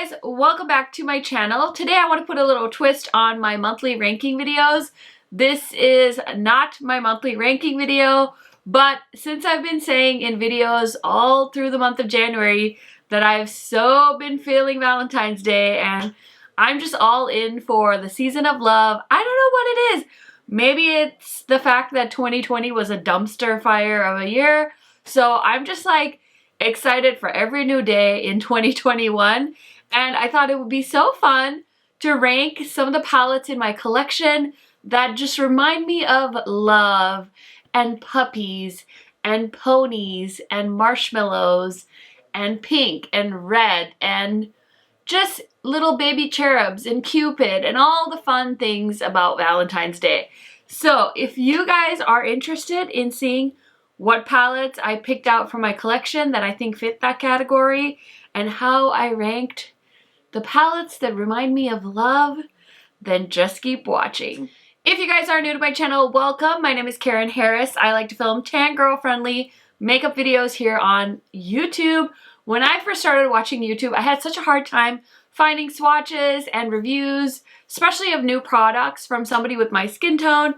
guys, welcome back to my channel. Today I want to put a little twist on my monthly ranking videos. This is not my monthly ranking video, but since I've been saying in videos all through the month of January that I've so been feeling Valentine's Day and I'm just all in for the season of love. I don't know what it is. Maybe it's the fact that 2020 was a dumpster fire of a year. So I'm just like excited for every new day in 2021. And I thought it would be so fun to rank some of the palettes in my collection that just remind me of love and puppies and ponies and marshmallows and pink and red and just little baby cherubs and Cupid and all the fun things about Valentine's Day. So if you guys are interested in seeing what palettes I picked out from my collection that I think fit that category and how I ranked the palettes that remind me of love, then just keep watching. If you guys are new to my channel, welcome. My name is Karen Harris. I like to film tan girl friendly makeup videos here on YouTube. When I first started watching YouTube, I had such a hard time finding swatches and reviews, especially of new products from somebody with my skin tone.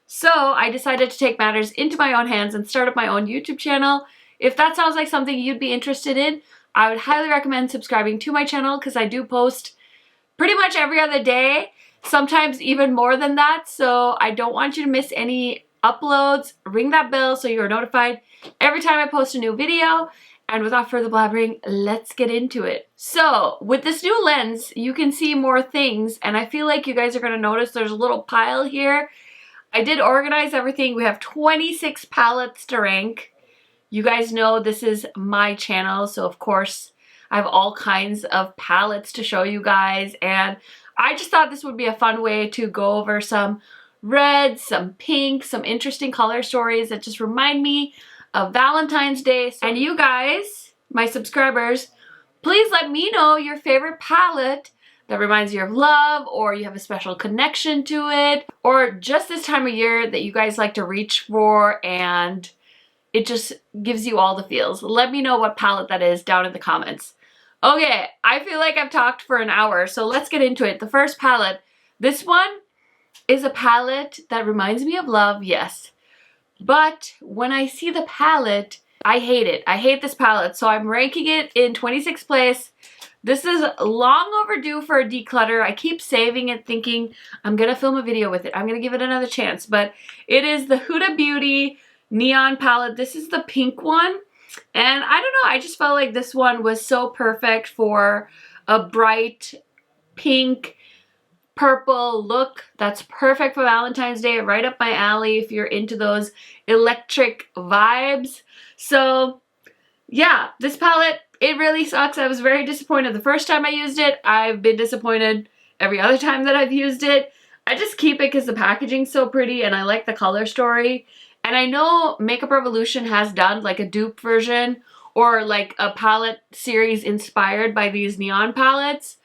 So I decided to take matters into my own hands and start up my own YouTube channel. If that sounds like something you'd be interested in, I would highly recommend subscribing to my channel because I do post pretty much every other day, sometimes even more than that. So I don't want you to miss any uploads. Ring that bell so you're notified every time I post a new video. And without further blabbering, let's get into it. So with this new lens, you can see more things, and I feel like you guys are going to notice there's a little pile here. I did organize everything. We have 26 palettes to rank. You guys know this is my channel, so of course I have all kinds of palettes to show you guys, and I just thought this would be a fun way to go over some reds, some pinks, some interesting color stories that just remind me of Valentine's Day. And you guys, my subscribers, please let me know your favorite palette that reminds you of love, or you have a special connection to it, or just this time of year that you guys like to reach for and it just gives you all the feels. Let me know what palette that is down in the comments. Okay, I feel like I've talked for an hour, so let's get into it. The first palette, this one is a palette that reminds me of love, yes. But when I see the palette, I hate it. I hate this palette, so I'm ranking it in 26th place. This is long overdue for a declutter. I keep saving it thinking I'm going to film a video with it. I'm going to give it another chance. But it is the Huda Beauty Neon palette. This is the pink one. And I don't know, I just felt like this one was so perfect for a bright pink purple look. That's perfect for Valentine's Day, right up my alley if you're into those electric vibes. So yeah, this palette, it really sucks. I was very disappointed the first time I used it. I've been disappointed every other time that I've used it. I just keep it because the packaging's so pretty and I like the color story. And I know Makeup Revolution has done like a dupe version or like a palette series inspired by these neon palettes.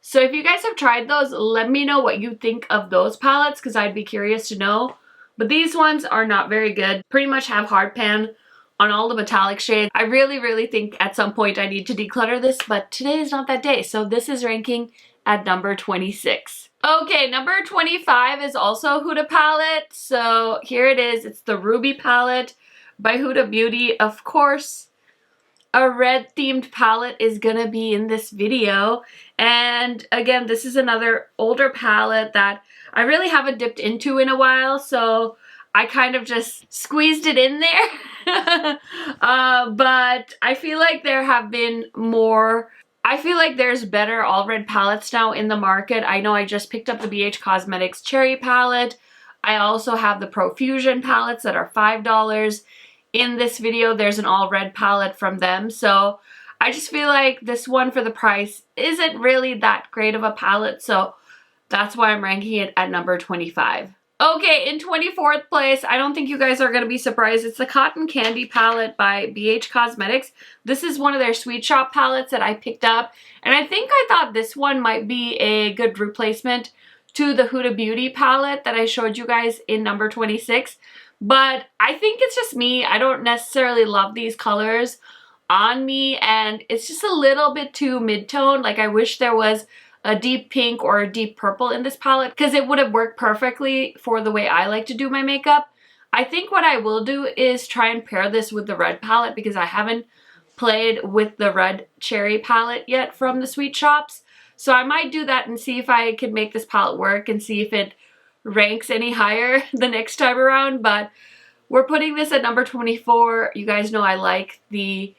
So if you guys have tried those, let me know what you think of those palettes because I'd be curious to know. But these ones are not very good. Pretty much have hard pan on all the metallic shades. I really think at some point I need to declutter this, but today is not that day. So this is ranking at number 26. Okay, number 25 is also Huda palette. So here it is. It's the Ruby palette by Huda Beauty. Of course, a red themed palette is gonna be in this video. And again, this is another older palette that I really haven't dipped into in a while. So I kind of just squeezed it in there. But I feel like there have been more, I feel like there's better all red palettes now in the market. I know I just picked up the BH Cosmetics Cherry palette. I also have the Profusion palettes that are $5. In this video, there's an all red palette from them. So I just feel like this one for the price isn't really that great of a palette. So that's why I'm ranking it at number 25. Okay, in 24th place, I don't think you guys are going to be surprised. It's the Cotton Candy palette by BH Cosmetics. This is one of their Sweet Shop palettes that I picked up. And I think I thought this one might be a good replacement to the Huda Beauty palette that I showed you guys in number 26. But I think it's just me. I don't necessarily love these colors on me, and it's just a little bit too mid-tone. Like, I wish there was a deep pink or a deep purple in this palette because it would have worked perfectly for the way I like to do my makeup. I think what I will do is try and pair this with the red palette because I haven't played with the red cherry palette yet from the Sweet Shops. So I might do that and see if I can make this palette work and see if it ranks any higher the next time around. But we're putting this at number 24. You guys know I like the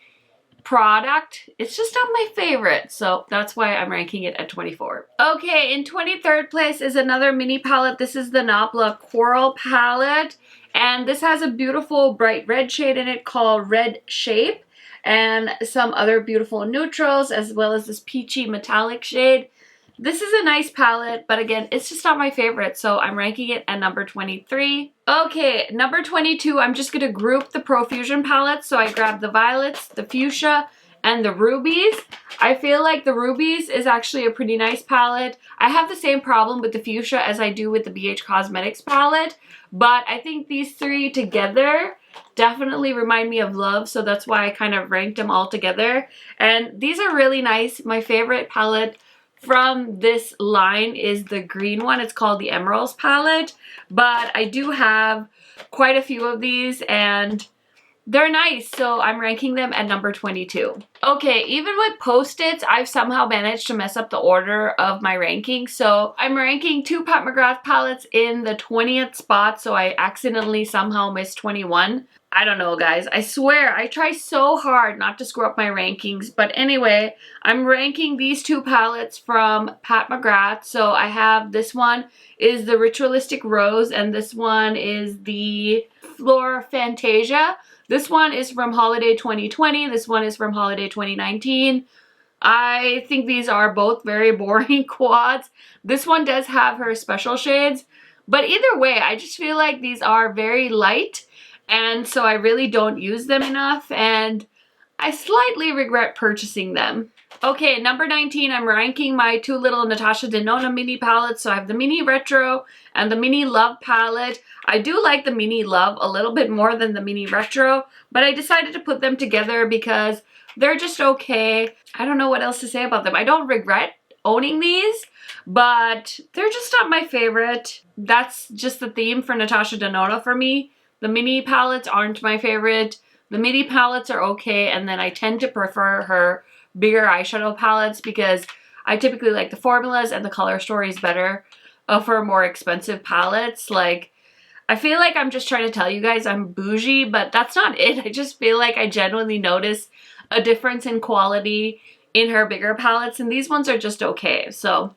product. It's just not my favorite, so that's why I'm ranking it at 24. Okay, in 23rd place is another mini palette. This is the Nabla Coral palette, and this has a beautiful bright red shade in it called Red Shape, and some other beautiful neutrals, as well as this peachy metallic shade. This is a nice palette, but again, it's just not my favorite, so I'm ranking it at number 23. Okay, number 22, I'm just gonna group the Profusion palettes. So I grabbed the violets, the fuchsia, and the rubies. I feel like the rubies is actually a pretty nice palette. I have the same problem with the fuchsia as I do with the BH Cosmetics palette, but I think these three together definitely remind me of love, so that's why I kind of ranked them all together. And these are really nice. My favorite palette from this line is the green one. It's called the Emeralds palette, but I do have quite a few of these and they're nice, so I'm ranking them at number 22. Okay, even with Post-its, I've somehow managed to mess up the order of my ranking. So I'm ranking two Pat McGrath palettes in the 20th spot, so I accidentally somehow missed 21. I don't know, guys. I swear, I try so hard not to screw up my rankings. But anyway, I'm ranking these two palettes from Pat McGrath. So I have this one is the Ritualistic Rose, and this one is the Flora Fantasia. This one is from Holiday 2020. This one is from Holiday 2019. I think these are both very boring quads. This one does have her special shades. But either way, I just feel like these are very light. And so I really don't use them enough. And I slightly regret purchasing them. Okay, number 19, I'm ranking my two little Natasha Denona mini palettes. So I have the Mini Retro and the Mini Love palette. I do like the Mini Love a little bit more than the Mini Retro, but I decided to put them together because they're just okay. I don't know what else to say about them. I don't regret owning these, but they're just not my favorite. That's just the theme for Natasha Denona for me. The mini palettes aren't my favorite. The mini palettes are okay, and then I tend to prefer her bigger eyeshadow palettes because I typically like the formulas and the color stories better for more expensive palettes. Like, I feel like I'm just trying to tell you guys I'm bougie, but that's not it. I just feel like I genuinely notice a difference in quality in her bigger palettes, and these ones are just okay. So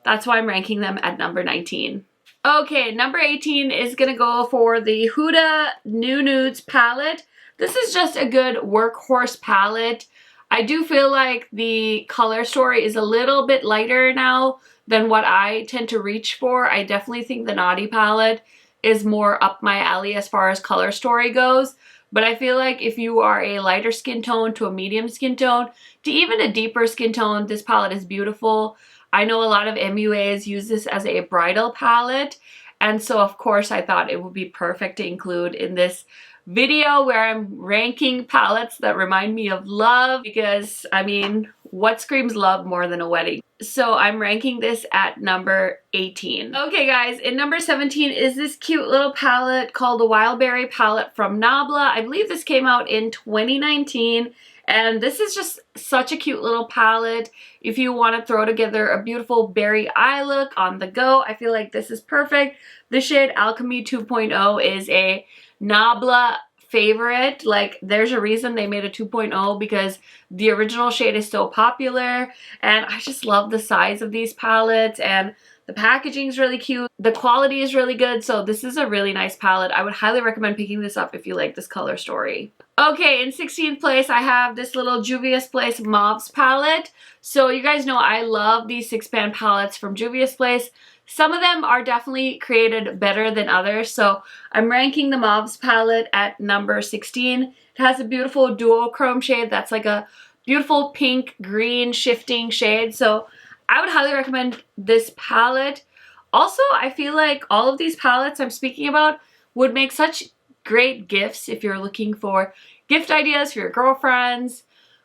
that's why I'm ranking them at number 19. Okay, number 18 is gonna go for the Huda New Nudes palette. This is just a good workhorse palette. I do feel like the color story is a little bit lighter now than what I tend to reach for. I definitely think the Naughty palette is more up my alley as far as color story goes. But I feel like if you are a lighter skin tone to a medium skin tone to even a deeper skin tone, this palette is beautiful. I know a lot of MUAs use this as a bridal palette, and so of course I thought it would be perfect to include in this video where I'm ranking palettes that remind me of love, because I mean, what screams love more than a wedding? So I'm ranking this at number 18. Okay guys, in number 17 is this cute little palette called the Wild Berry palette from Nabla. I believe this came out in 2019. And this is just such a cute little palette. If you want to throw together a beautiful berry eye look on the go, I feel like this is perfect. The shade Alchemy 2.0 is a Nabla favorite. Like, there's a reason they made a 2.0 because the original shade is so popular. And I just love the size of these palettes, and the packaging is really cute. The quality is really good. So this is a really nice palette. I would highly recommend picking this up if you like this color story. Okay, in 16th place, I have this little Juvia's Place Mauves palette. So you guys know I love these 6-pan palettes from Juvia's Place. Some of them are definitely created better than others. So I'm ranking the Mauves palette at number 16. It has a beautiful duochrome shade that's like a beautiful pink, green, shifting shade. So I would highly recommend this palette. Also, I feel like all of these palettes I'm speaking about would make such great gifts if you're looking for gift ideas for your girlfriends,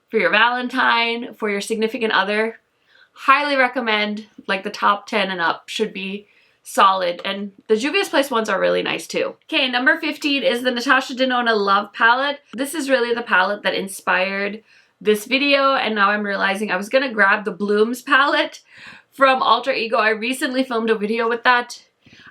for your Valentine, for your significant other. Highly recommend, like the top 10 and up should be solid, and the Juvia's Place ones are really nice too. Okay, number 15 is the Natasha Denona Love palette. This is really the palette that inspired this video, and now I'm realizing I was gonna grab the Blooms palette from Alter Ego. I recently filmed a video with that.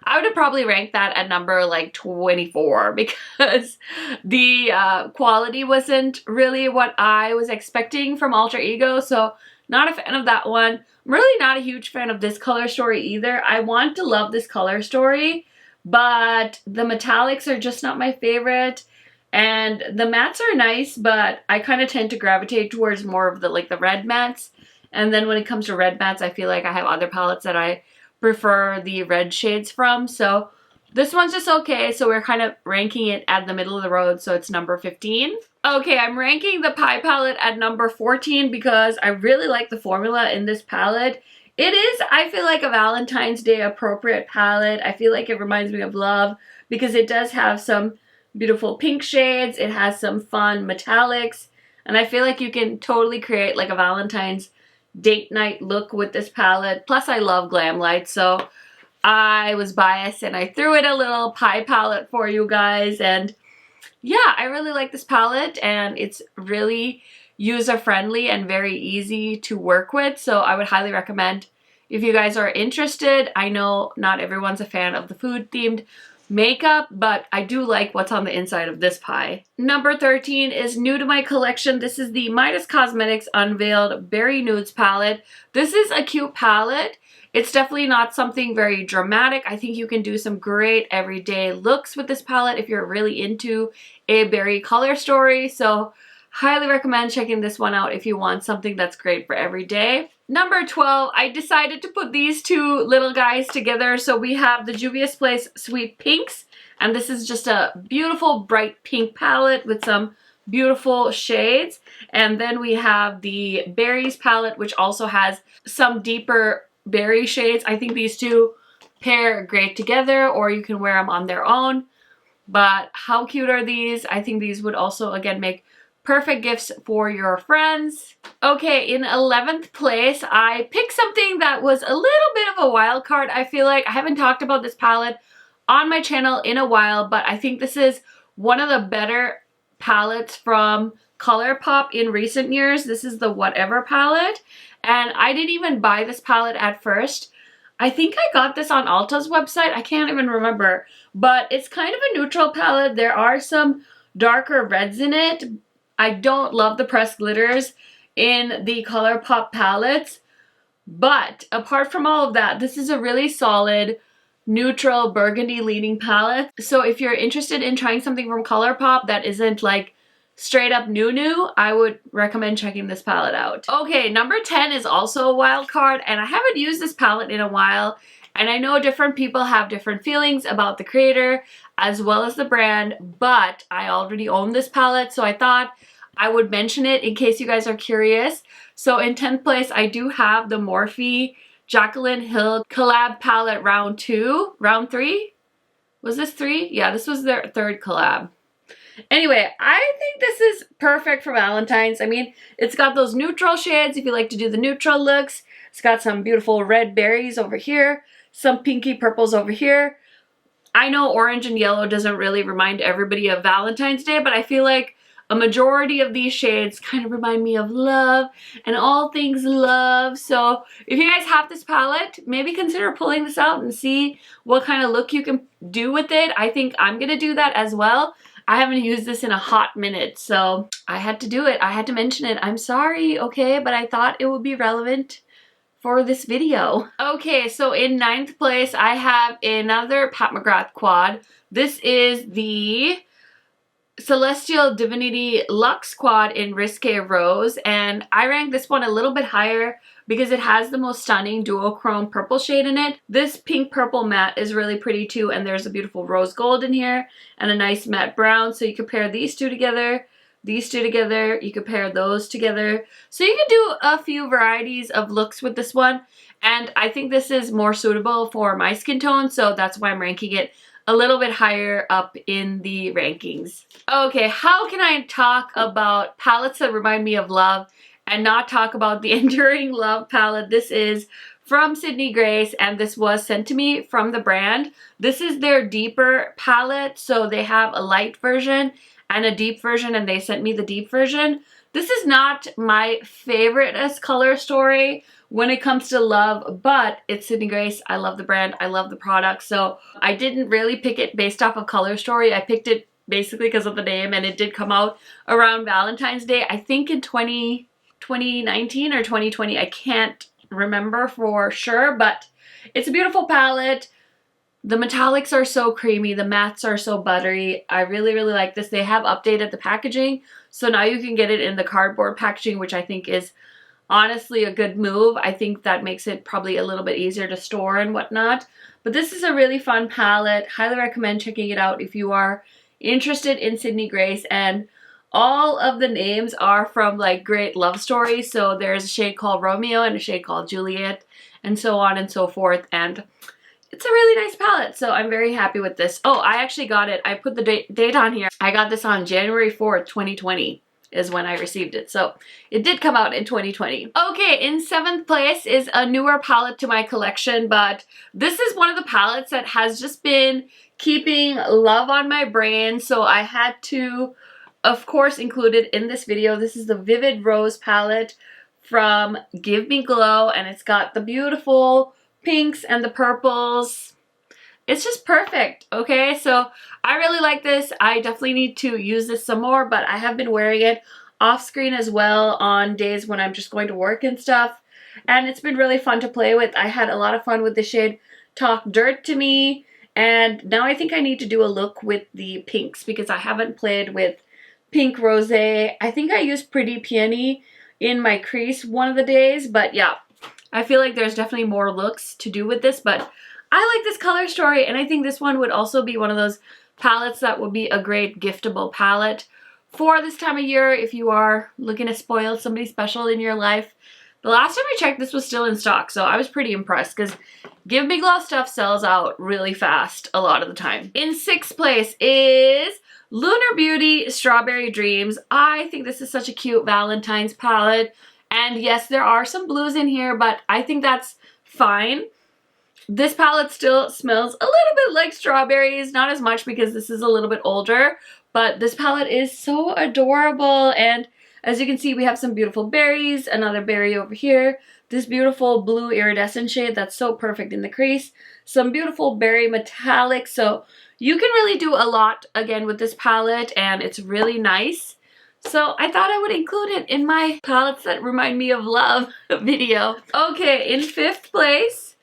I would have probably ranked that at number like 24 because the quality wasn't really what I was expecting from Alter Ego, so not a fan of that one. I'm really not a huge fan of this color story either. I want to love this color story, but the metallics are just not my favorite. And the mattes are nice, but I kind of tend to gravitate towards more of the the red mattes. And then when it comes to red mattes, I feel like I have other palettes that I prefer the red shades from. So this one's just okay. So we're kind of ranking it at the middle of the road. So it's number 15. Okay, I'm ranking the Pie palette at number 14 because I really like the formula in this palette. It is, I feel like, a Valentine's Day appropriate palette. I feel like it reminds me of love because it does have some beautiful pink shades. It has some fun metallics. And I feel like you can totally create like a Valentine's date night look with this palette. Plus I love glam lights, so I was biased and I threw in a little Pie palette for you guys. And yeah, I really like this palette and it's really user friendly and very easy to work with, so I would highly recommend if you guys are interested. I know not everyone's a fan of the food themed makeup, but I do like what's on the inside of this pie. Number 13 is new to my collection. This is the Midas Cosmetics Unveiled Berry Nudes palette. This is a cute palette. It's definitely not something very dramatic. I think you can do some great everyday looks with this palette if you're really into a berry color story. So highly recommend checking this one out if you want something that's great for every day. Number 12, I decided to put these two little guys together. So we have the Juvia's Place Sweet Pinks, and this is just a beautiful bright pink palette with some beautiful shades. And then we have the Berries palette, which also has some deeper berry shades. I think these two pair great together, or you can wear them on their own. But how cute are these? I think these would also, again, make perfect gifts for your friends. Okay, in 11th place, I picked something that was a little bit of a wild card. I feel like I haven't talked about this palette on my channel in a while, but I think this is one of the better palettes from ColourPop in recent years. This is the Whatever palette, and I didn't even buy this palette at first. I think I got this on Ulta's website. I can't even remember, but it's kind of a neutral palette. There are some darker reds in it. I don't love the pressed glitters in the ColourPop palettes, but apart from all of that, this is a really solid neutral burgundy leaning palette. So if you're interested in trying something from ColourPop that isn't like straight up new, I would recommend checking this palette out. Okay, number 10 is also a wild card, and I haven't used this palette in a while, and I know different people have different feelings about the creator as well as the brand, but I already own this palette, so I thought I would mention it in case you guys are curious. So in 10th place, I do have the Morphe Jaclyn Hill collab palette round 3? Was this 3? Yeah, this was their third collab. Anyway, I think this is perfect for Valentine's. I mean, it's got those neutral shades if you like to do the neutral looks. It's got some beautiful red berries over here, some pinky purples over here. I know orange and yellow doesn't really remind everybody of Valentine's Day, but I feel like a majority of these shades kind of remind me of love and all things love. So if you guys have this palette, maybe consider pulling this out and see what kind of look you can do with it. I think I'm going to do that as well. I haven't used this in a hot minute, so I had to do it. I had to mention it. I'm sorry, okay, but I thought it would be relevant for this video. Okay, so in 9th place, I have another Pat McGrath quad. This is the Celestial Divinity Luxe Quad in Risque Rose, and I ranked this one a little bit higher because it has the most stunning duochrome purple shade in it. This pink purple matte is really pretty too, and there's a beautiful rose gold in here and a nice matte brown, so you could pair these two together, you could pair those together. So you can do a few varieties of looks with this one, and I think this is more suitable for my skin tone, so that's why I'm ranking it a little bit higher up in the rankings. Okay, how can I talk about palettes that remind me of love and not talk about the Enduring Love palette? This is from Sydney Grace, and this was sent to me from the brand. This is their deeper palette, so they have a light version and a deep version, and they sent me the deep version. This is not my favorite as color story when it comes to love, but it's Sydney Grace. I love the brand. I love the product. So I didn't really pick it based off of color story. I picked it basically because of the name, and it did come out around Valentine's Day. I think in 2019 or 2020. I can't remember for sure, but it's a beautiful palette. The metallics are so creamy. The mattes are so buttery. I really, really like this. They have updated the packaging, so now you can get it in the cardboard packaging, which I think is honestly a good move. I think that makes it probably a little bit easier to store and whatnot. But this is a really fun palette. Highly recommend checking it out if you are interested in Sydney Grace. And all of the names are from like great love stories. So there's a shade called Romeo and a shade called Juliet and so on and so forth. And it's a really nice palette, so I'm very happy with this. Oh, I actually got it. I put the date on here. I got this on January 4th, 2020 is when I received it. So it did come out in 2020. Okay, in 7th place is a newer palette to my collection, but this is one of the palettes that has just been keeping love on my brain. So I had to, of course, include it in this video. This is the Vivid Rose palette from Give Me Glow, and it's got the beautiful pinks and the purples. It's just perfect, okay? So I really like this. I definitely need to use this some more, but I have been wearing it off screen as well on days when I'm just going to work and stuff, and it's been really fun to play with. I had a lot of fun with the shade Talk Dirt to Me, and now I think I need to do a look with the pinks because I haven't played with Pink Rosé. I think I used Pretty Peony in my crease one of the days, but yeah, I feel like there's definitely more looks to do with this, but I like this color story, and I think this one would also be one of those palettes that would be a great giftable palette for this time of year if you are looking to spoil somebody special in your life. The last time I checked, this was still in stock, so I was pretty impressed because Give Me Glow stuff sells out really fast a lot of the time. In 6th place is Lunar Beauty Strawberry Dreams. I think this is such a cute Valentine's palette. And yes, there are some blues in here, but I think that's fine. This palette still smells a little bit like strawberries, not as much because this is a little bit older, but this palette is so adorable. And as you can see, we have some beautiful berries, another berry over here, this beautiful blue iridescent shade that's so perfect in the crease, some beautiful berry metallics. So you can really do a lot again with this palette, and it's really nice. So I thought I would include it in my palettes that remind me of love video. Okay, in 5th place,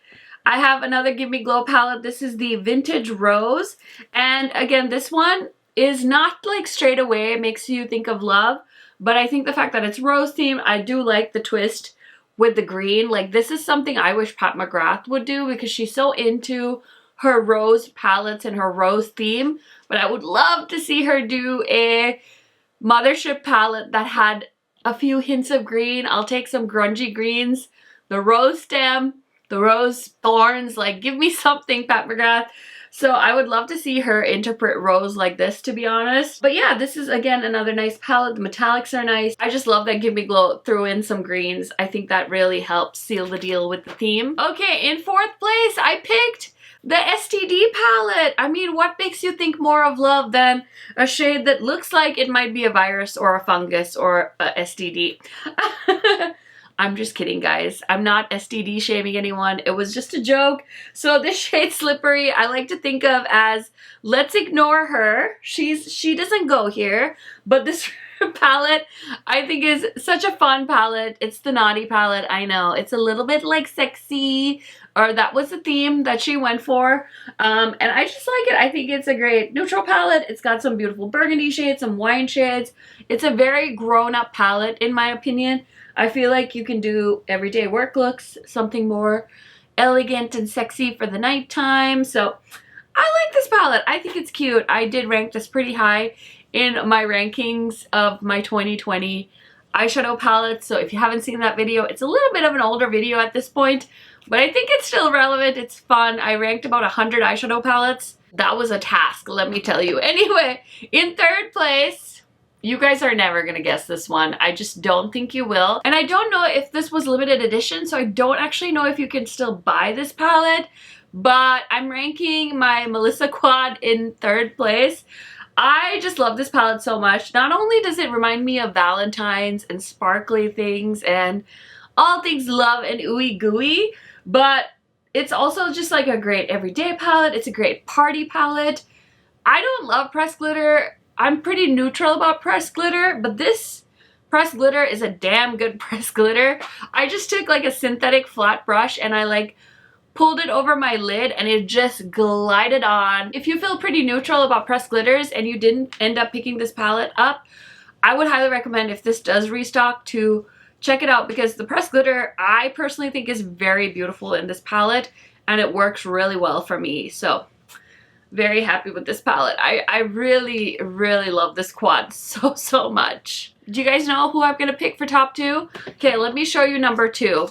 I have another Give Me Glow palette. This is the Vintage Rose. And again, this one is not like straight away, it makes you think of love. But I think the fact that it's rose themed, I do like the twist with the green. Like, this is something I wish Pat McGrath would do because she's so into her rose palettes and her rose theme. But I would love to see her do a Mothership palette that had a few hints of green. I'll take some grungy greens, the rose stem, the rose thorns. Like, give me something, Pat McGrath. So I would love to see her interpret rose like this, to be honest. But yeah, this is again another nice palette. The metallics are nice. I just love that Give Me Glow threw in some greens. I think that really helps seal the deal with the theme. Okay, in 4th place, I picked the STD palette. I mean, what makes you think more of love than a shade that looks like it might be a virus or a fungus or a STD? I'm just kidding, guys. I'm not STD shaming anyone. It was just a joke. So this shade Slippery, I like to think of as, let's ignore her. She doesn't go here. But this palette, I think, is such a fun palette. It's the naughty palette, I know. It's a little bit like sexy, or that was the theme that she went for. And I just like it. I think it's a great neutral palette. It's got some beautiful burgundy shades, some wine shades. It's a very grown-up palette, in my opinion. I feel like you can do everyday work looks, something more elegant and sexy for the nighttime. So I like this palette. I think it's cute. I did rank this pretty high in my rankings of my 2020 eyeshadow palettes. So if you haven't seen that video, it's a little bit of an older video at this point, but I think it's still relevant. It's fun. I ranked about 100 eyeshadow palettes That was a task, let me tell you. Anyway, in third place, you guys are never gonna guess this one. I just don't think you will. And I don't know if this was limited edition, so I don't actually know if you can still buy this palette, but I'm ranking my Melissa Quad in third place. I just love this palette so much. Not only does it remind me of Valentines and sparkly things and all things love and ooey gooey, but it's also just like a great everyday palette. It's a great party palette. I don't love pressed glitter. I'm pretty neutral about pressed glitter, but this pressed glitter is a damn good pressed glitter. I just took like a synthetic flat brush and I like pulled it over my lid and it just glided on. If you feel pretty neutral about pressed glitters and you didn't end up picking this palette up, I would highly recommend, if this does restock, to check it out, because the pressed glitter I personally think is very beautiful in this palette and it works really well for me. So very happy with this palette. I really, really love this quad so much. Do you guys know who I'm gonna pick for top two? Okay, let me show you number two.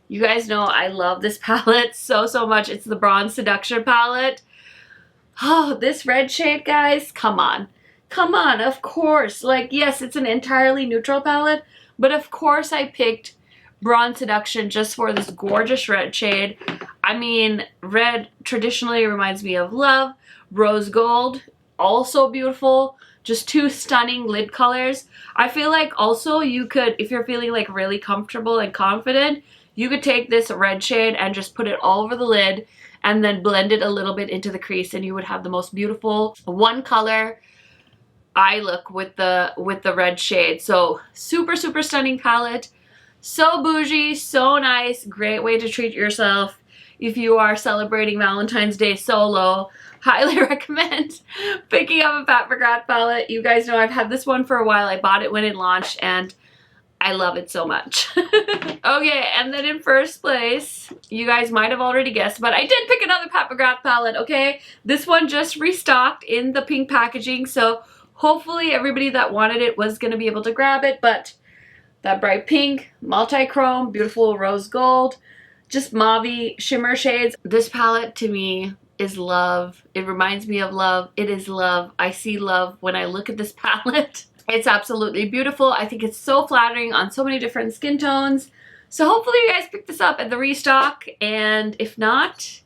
You guys know I love this palette so much. It's the Bronze Seduction palette. Oh, this red shade, guys, come on. Come on, of course. Like, yes, it's an entirely neutral palette, but of course I picked Bronze Seduction just for this gorgeous red shade. I mean, red traditionally reminds me of love. Rose gold, also beautiful. Just two stunning lid colors. I feel like also you could, if you're feeling like really comfortable and confident, you could take this red shade and just put it all over the lid and then blend it a little bit into the crease, and you would have the most beautiful one color eye look with the red shade. So super stunning palette. So bougie, so nice. Great way to treat yourself if you are celebrating Valentine's Day solo. Highly recommend picking up a Pat McGrath palette. You guys know I've had this one for a while. I bought it when it launched and I love it so much. Okay, and then in first place, you guys might have already guessed, but I did pick another Pat McGrath palette, okay? This one just restocked in the pink packaging, so hopefully everybody that wanted it was gonna be able to grab it, but that bright pink, multi-chrome, beautiful rose gold, just mauve shimmer shades. This palette to me is love. It reminds me of love. It is love. I see love when I look at this palette. It's absolutely beautiful. I think it's so flattering on so many different skin tones. So hopefully you guys pick this up at the restock, and if not,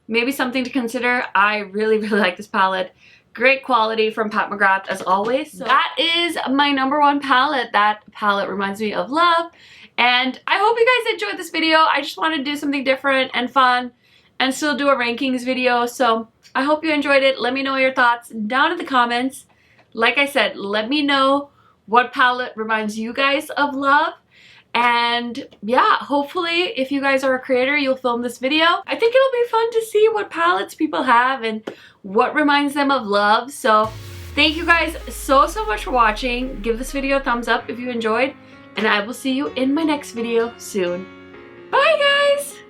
maybe something to consider. I really like this palette. Great quality from Pat McGrath as always. So that is my number one palette. That palette reminds me of love. And I hope you guys enjoyed this video. I just wanted to do something different and fun and still do a rankings video. So I hope you enjoyed it. Let me know your thoughts down in the comments. Like I said, let me know what palette reminds you guys of love. And yeah, hopefully if you guys are a creator, you'll film this video. I think it'll be fun to see what palettes people have and what reminds them of love. So thank you guys so much for watching. Give this video a thumbs up if you enjoyed, and I will see you in my next video soon. Bye guys!